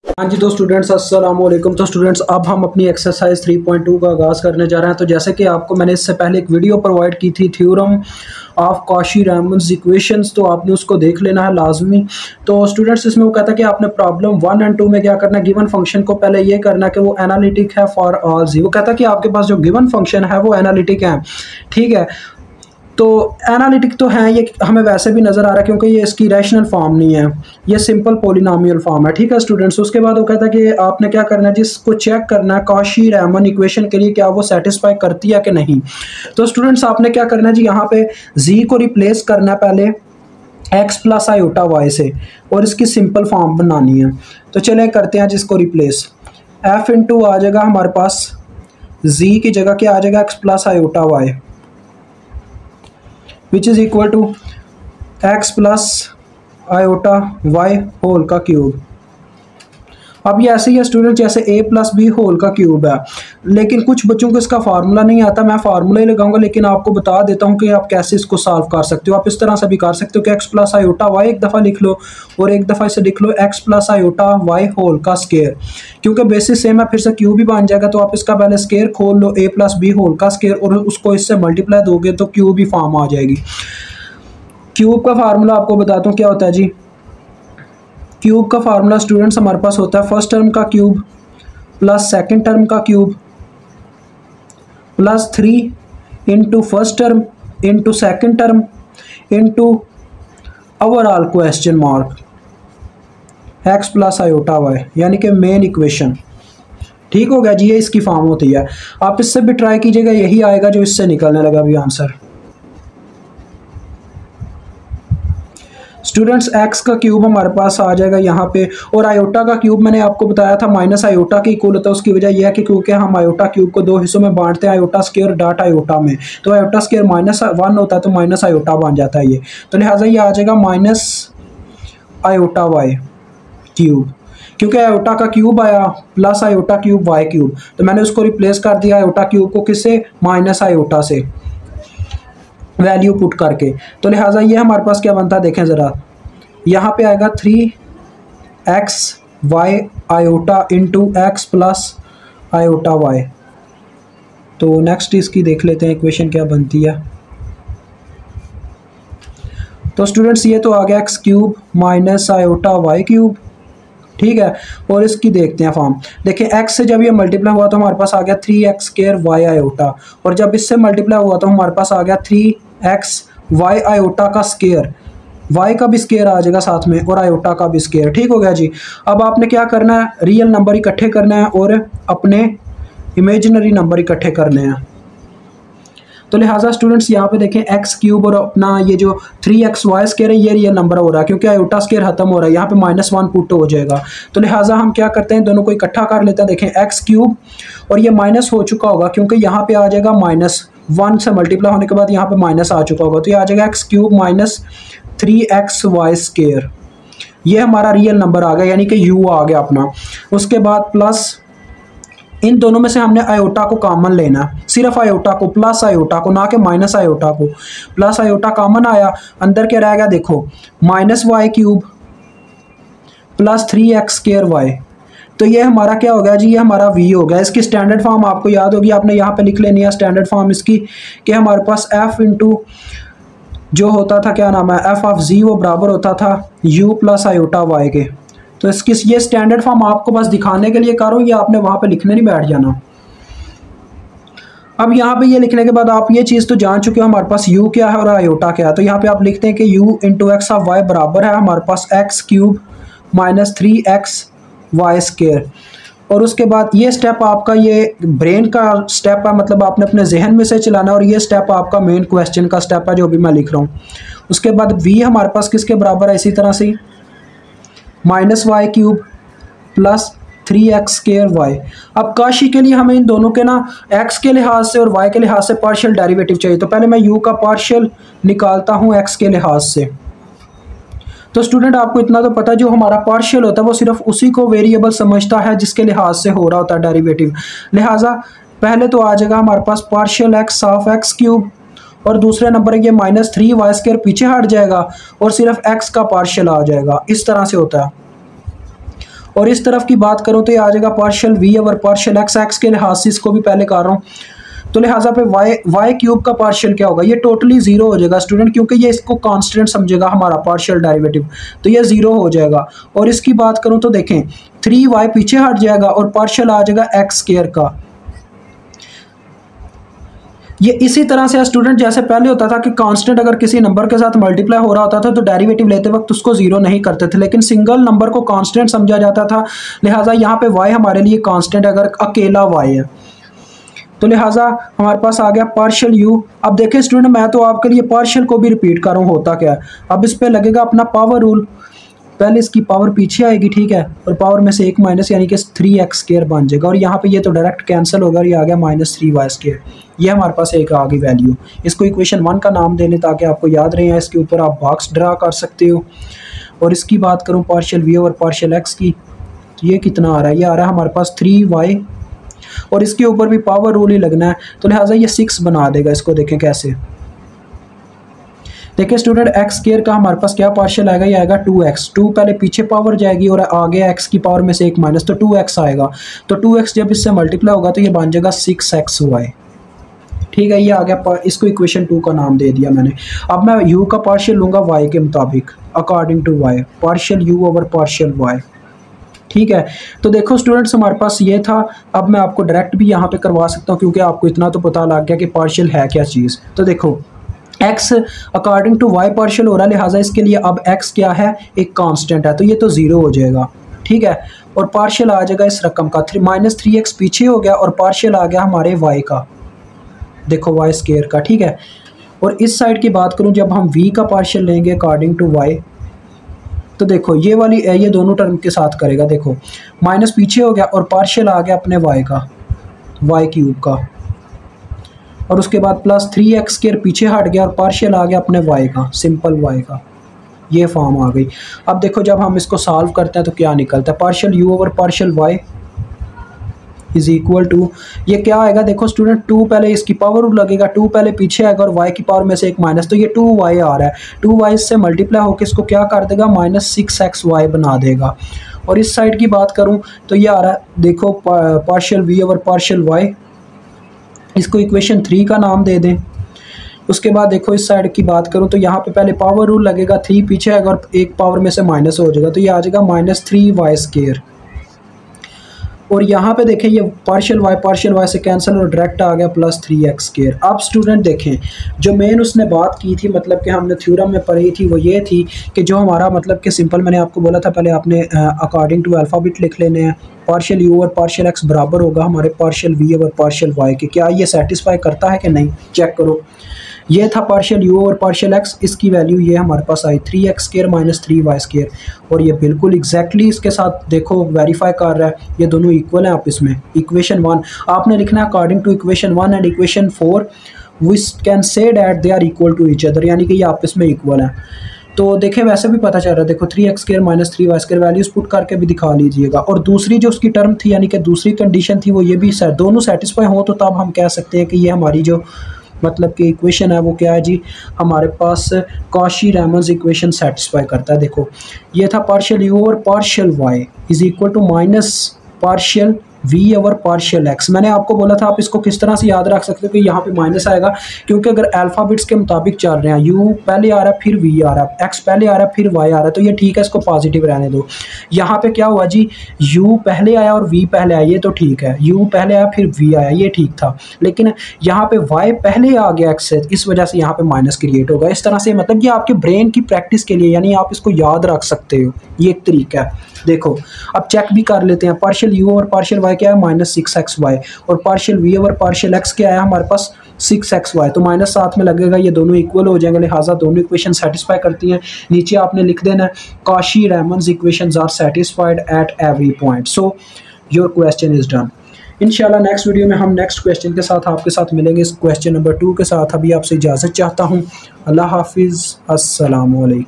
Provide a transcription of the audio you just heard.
हाँ जी, तो स्टूडेंट्स अस्सलाम वालेकुम। तो स्टूडेंट्स अब हम अपनी एक्सरसाइज 3.2 का आगाज़ करने जा रहे हैं। तो जैसे कि आपको मैंने इससे पहले एक वीडियो प्रोवाइड की थी थ्योरम ऑफ कॉशी-रीमन इक्वेशंस, तो आपने उसको देख लेना है लाजमी। तो स्टूडेंट्स इसमें वो कहता है कि आपने प्रॉब्लम 1 एंड 2 में क्या करना है, गिवन फंक्शन को पहले ये करना है कि वो एनालिटिक है फॉर ऑल जी। वो कहता है कि आपके पास जो गिवन फंक्शन है वो एनालिटिक है, ठीक है। तो एनालिटिक तो है, ये हमें वैसे भी नज़र आ रहा है क्योंकि ये इसकी रैशनल फॉर्म नहीं है, ये सिंपल पॉलिनोमियल फॉर्म है, ठीक है स्टूडेंट्स। उसके बाद वो कहता है कि आपने क्या करना है, जिसको चेक करना है कॉशी-रीमन इक्वेशन के लिए क्या वो सेटिस्फाई करती है कि नहीं। तो स्टूडेंट्स आपने क्या करना है जी, यहाँ पे जी को रिप्लेस करना है पहले एक्स प्लस आयोटा वाई से, और इसकी सिंपल फॉर्म बनानी है। तो चलें करते हैं जिसको रिप्लेस। एफ इंटू आ जाएगा हमारे पास जी की जगह क्या आ जाएगा, X plus iota Y, which is equal to X plus iota Y whole का क्यूब। अब ये ऐसे ही है स्टूडेंट जैसे a प्लस बी होल का क्यूब है, लेकिन कुछ बच्चों को इसका फार्मूला नहीं आता, मैं फार्मूला ही लगाऊंगा, लेकिन आपको बता देता हूँ कि आप कैसे इसको सॉल्व कर सकते हो। आप इस तरह से भी कर सकते हो कि एक्स प्लस आयोटा वाई एक दफ़ा लिख लो और एक दफ़ा इसे लिख लो x plus iota Y whole का स्केयर, क्योंकि बेसिस सेम है फिर से क्यूब भी बन जाएगा। तो आप इसका पहले स्केयर खोल लो a प्लस बी होल का स्केयर और उसको इससे मल्टीप्लाई दोगे तो क्यूब भी फॉर्म आ जाएगी। क्यूब का फार्मूला आपको बताता हूँ क्या होता है जी। क्यूब का फार्मूला स्टूडेंट्स हमारे पास होता है फर्स्ट टर्म का क्यूब प्लस सेकंड टर्म का cube plus 3 into first term into second term into overall question mark X plus iota Y, यानी कि मेन इक्वेशन। ठीक हो गया जी, ये इसकी फॉर्म होती है। आप इससे भी ट्राई कीजिएगा, यही आएगा जो इससे निकलने लगा अभी आंसर। स्टूडेंट्स एक्स का क्यूब हमारे पास आ जाएगा यहाँ पे, और आयोटा का क्यूब मैंने आपको बताया था माइनस आयोटा के इक्वल होता है। उसकी वजह यह है कि क्योंकि हम आयोटा क्यूब को दो हिस्सों में बांटते हैं, आयोटा स्क्वायर डॉट आयोटा में, तो आयोटा स्क्वायर -1 होता है तो माइनस आयोटा बन जाता है ये, तो लिहाजा ये आ जाएगा माइनस आयोटा वाई क्यूब, क्योंकि आयोटा का क्यूब आया plus iota cube Y cube, तो मैंने उसको रिप्लेस कर दिया आयोटा क्यूब को किससे, माइनस आयोटा से वैल्यू पुट करके। तो लिहाजा ये हमारे पास क्या बनता है देखें ज़रा, यहाँ पे आएगा 3x Y iota into X plus iota Y. तो नेक्स्ट इसकी देख लेते हैं इक्वेशन क्या बनती है। तो स्टूडेंट्स ये तो आ गया X cube minus iota Y cube, ठीक है। और इसकी देखते हैं फॉर्म। देखिए x से जब ये मल्टीप्लाई हुआ तो हमारे पास आ गया 3x स्क्वायर वाई आयोटा, और जब इससे मल्टीप्लाई हुआ तो हमारे पास आ गया 3x वाई आयोटा का स्क्वायर, y का भी स्क्वायर आ जाएगा साथ में और आयोटा का भी स्क्वायर। ठीक हो गया जी। अब आपने क्या करना है, रियल नंबर इकट्ठे करना है और अपने इमेजिनरी नंबर इकट्ठे करने हैं। तो लिहाजा स्टूडेंट्स यहाँ पे देखें एक्स क्यूब और अपना ये जो 3x वाई स्क्वायर है ये रियल नंबर हो रहा है, क्योंकि आयोटा स्क्वायर खत्म हो रहा है, यहाँ पे -1 पुट हो जाएगा। तो लिहाजा हम क्या करते हैं, दोनों को इकट्ठा कर लेते हैं। देखें एक्स क्यूब और ये माइनस हो चुका होगा क्योंकि यहाँ पे आ जाएगा -1 से मल्टीप्लाई होने के बाद यहाँ पे माइनस आ चुका होगा, तो ये आ जाएगा X cube minus 3x Y square, ये हमारा रियल नंबर आ गया, यानी कि u आ गया अपना। उसके बाद प्लस इन दोनों में से हमने आयोटा को कॉमन लेना, सिर्फ आयोटा को, प्लस आयोटा को, ना कि माइनस आयोटा को। प्लस आयोटा कॉमन आया, अंदर क्या रहेगा देखो, minus y cube plus 3x square y. तो ये हमारा क्या हो गया जी, ये हमारा v हो गया। इसकी स्टैंडर्ड फॉर्म आपको याद होगी, आपने यहाँ पे लिख लेनी है स्टैंडर्ड फॉर्म इसकी, कि हमारे पास f इंटू जो होता था क्या नाम है एफ ऑफ जी, वो बराबर होता था u प्लस आयोटा वाई के। तो इसकी ये स्टैंडर्ड फॉर्म आपको बस दिखाने के लिए कर रहा हूँ, ये आपने वहाँ पे लिखने नहीं बैठ जाना। अब यहाँ पे ये लिखने के बाद आप ये चीज़ तो जान चुके हो हमारे पास u क्या है और आयोटा क्या है। तो यहाँ पे आप लिखते हैं कि u into x of y बराबर है हमारे पास x cube minus 3x Y square. और उसके बाद ये स्टेप आपका ये ब्रेन का स्टेप है, मतलब आपने अपने जहन में से चलाना है, और ये स्टेप आपका मेन क्वेश्चन का स्टेप है जो भी मैं लिख रहा हूँ। उसके बाद v हमारे पास किसके बराबर है, इसी तरह से minus y cube plus 3x square y. अब काशी के लिए हमें इन दोनों के ना x के लिहाज से और y के लिहाज से पार्शियल डेरिवेटिव चाहिए, तो पहले मैं u का पार्शियल निकालता हूँ x के लिहाज से। तो स्टूडेंट आपको इतना तो पता है, जो हमारा पार्शियल होता है वो सिर्फ उसी को वेरिएबल समझता है जिसके लिहाज से हो रहा होता है डेरिवेटिव। लिहाजा पहले तो आ जाएगा हमारे पास partial x of x cube, और दूसरे नंबर ये -3 वाई स्क्वायर पीछे हट जाएगा और सिर्फ x का पार्शियल आ जाएगा, इस तरह से होता है। और इस तरफ की बात करूँ तो ये आ जाएगा partial v over partial x, x के लिहाज से इसको भी पहले कर रहा हूँ, तो लिहाजा पे वाई क्यूब का पार्शियल क्या होगा, ये टोटली जीरो हो जाएगा स्टूडेंट, क्योंकि ये इसको कांस्टेंट समझेगा हमारा पार्शियल डेरिवेटिव, तो ये जीरो हो जाएगा। और इसकी बात करूं तो देखें 3y पीछे हट जाएगा और पार्शियल आ जाएगा एक्स स्क्वायर का। ये इसी तरह से स्टूडेंट जैसे पहले होता था कि कांस्टेंट अगर किसी नंबर के साथ मल्टीप्लाई हो रहा होता था तो डेरिवेटिव लेते वक्त उसको जीरो नहीं करते थे, लेकिन सिंगल नंबर को कांस्टेंट समझा जाता था, लिहाजा यहाँ पे y हमारे लिए कांस्टेंट अगर अकेला y है, तो लिहाजा हमारे पास आ गया पार्शियल u। अब देखें स्टूडेंट मैं तो आपके लिए पार्शियल को भी रिपीट कर रहा हूँ, होता क्या है, अब इस पे लगेगा अपना पावर रूल, पहले इसकी पावर पीछे आएगी, ठीक है, और पावर में से एक माइनस यानी कि 3x स्क्वायर बन जाएगा, और यहाँ पे ये तो डायरेक्ट कैंसिल होगा और ये आ गया -3y स्क्वायर, ये हमारे पास एक आ गई वैल्यू। इसको इक्वेशन 1 का नाम दे लें ताकि आपको याद रहे, इसके ऊपर आप बॉक्स ड्रा कर सकते हो। और इसकी बात करूँ पार्शियल v और पार्शियल x की, तो ये कितना आ रहा है, ये आ रहा है हमारे पास 3y, और इसके ऊपर भी पावर रूल ही लगना है, तो लिहाजा ये 6 बना देगा। इसको देखें कैसे, देखिए स्टूडेंट एक्स स्क्वायर का हमारे पास क्या पार्शियल आएगा, ये आएगा 2x, 2 पहले पीछे पावर जाएगी और आगे x की पावर में से एक माइनस, तो 2x आएगा, तो 2x जब इससे मल्टीप्लाई होगा तो ये बन जाएगा 6xy, ठीक है, ये आ गया, इसको इक्वेशन 2 का नाम दे दिया मैंने। अब मैं u का पार्शियल लूँगा y के मुताबिक, according to y, partial u over partial y, ठीक है। तो देखो स्टूडेंट्स हमारे पास ये था, अब मैं आपको डायरेक्ट भी यहाँ पे करवा सकता हूँ क्योंकि आपको इतना तो पता लग गया कि पार्शियल है क्या चीज़। तो देखो x according to y partial हो रहा है, लिहाजा इसके लिए अब x क्या है, एक कांस्टेंट है, तो ये तो ज़ीरो हो जाएगा, ठीक है, और पार्शियल आ जाएगा इस रकम का -3x पीछे हो गया और पार्शियल आ गया हमारे y का, देखो y स्क्वायर का, ठीक है। और इस साइड की बात करूँ जब हम v का पार्शियल लेंगे अकॉर्डिंग टू y, तो देखो ये वाली ये दोनों टर्म के साथ करेगा, देखो माइनस पीछे हो गया और पार्शियल आ गया अपने y का, y क्यूब का, और उसके बाद +3x स्क्वायर पीछे हट गया और पार्शियल आ गया अपने y का, सिंपल y का, ये फॉर्म आ गई। अब देखो जब हम इसको सॉल्व करते हैं तो क्या निकलता है, partial u over partial y is equal to, ये क्या आएगा, देखो स्टूडेंट 2 पहले इसकी पावर लगेगा, 2 पहले पीछे आएगा और y की पावर में से एक माइनस, तो ये 2y आ रहा है, 2y से मल्टीप्लाई होकर इसको क्या कर देगा, -6xy बना देगा। और इस साइड की बात करूं तो ये आ रहा है, देखो partial v over partial y, इसको इक्वेशन 3 का नाम दे दें। उसके बाद देखो इस साइड की बात करूं तो यहाँ पे पहले पावर रूल लगेगा, 3 पीछे आएगा और एक पावर में से माइनस हो जाएगा, तो ये आ जाएगा -3y स्क्वायर। और यहाँ पे देखें ये पार्शियल y से कैंसिल और डायरेक्ट आ गया +3x स्क्वायर। अब स्टूडेंट देखें जो मेन उसने बात की थी, मतलब कि हमने थ्योरम में पढ़ी थी, वो ये थी कि जो हमारा मतलब कि सिंपल मैंने आपको बोला था पहले आपने अकॉर्डिंग टू अल्फ़ाबेट लिख लेने हैं, पार्शियल u और पार्शियल x बराबर होगा हमारे पार्शियल v और पार्शियल y के। क्या ये सेटिस्फाई करता है कि नहीं, चेक करो। ये था पार्शियल u और पार्शियल x, इसकी वैल्यू ये हमारे पास आई 3x स्क्वायर -3y स्क्वायर, और ये बिल्कुल एग्जैक्टली इसके साथ देखो वेरीफाई कर रहा है, ये दोनों इक्वल हैं आपस में। इक्वेशन 1 आपने लिखना है according to equation 1 and equation 4 we can say that they are equal to each other, यानी कि ये आपस में इक्वल हैं। तो देखें वैसे भी पता चल रहा है, देखो 3x square -3y square values put करके भी दिखा लीजिएगा। और दूसरी जो उसकी टर्म थी यानी कि दूसरी कंडीशन थी वो ये भी दोनों सेटिस्फाई हो, तो तब हम कह सकते हैं कि ये हमारी जो मतलब कि इक्वेशन है वो क्या है जी, हमारे पास कॉशी रीमन इक्वेशन सेटिस्फाई करता है। देखो ये था पार्शियल u और partial y is equal to minus partial v over partial x। मैंने आपको बोला था आप इसको किस तरह से याद रख सकते हो कि यहाँ पे माइनस आएगा, क्योंकि अगर अल्फ़ाबेट्स के मुताबिक चल रहे हैं, u पहले आ रहा है फिर v आ रहा है, x पहले आ रहा है फिर y आ रहा है, तो ये ठीक है, इसको पॉजिटिव रहने दो। यहाँ पे क्या हुआ जी, u पहले आया और v पहले आया, ये तो ठीक है, u पहले आया फिर v आया, ये ठीक था, लेकिन यहाँ पे y पहले आ गया x से, इस वजह से यहाँ पे माइनस क्रिएट होगा। इस तरह से मतलब ये आपके ब्रेन की प्रैक्टिस के लिए, यानी आप इसको याद रख सकते हो, ये एक तरीका है। देखो अब चेक भी कर लेते हैं, पार्शियल u और पार्शियल y क्या है -6xy, और partial v over partial x क्या है हमारे पास 6xy, तो माइनस साथ में लगेगा, ये दोनों इक्वल हो जाएंगे, लिहाजा दोनों इक्वेशन सेटिस्फाई करती हैं। नीचे आपने लिख देना है Cauchy Riemann equations are satisfied at every point, so your question is done. इंशाल्लाह नेक्स्ट वीडियो में हम नेक्स्ट क्वेश्चन के साथ आपके साथ मिलेंगे, इस क्वेश्चन नंबर 2 के साथ। अभी आपसे इजाज़त चाहता हूँ, अल्लाह हाफिज़, अस्सलाम वालेकुम।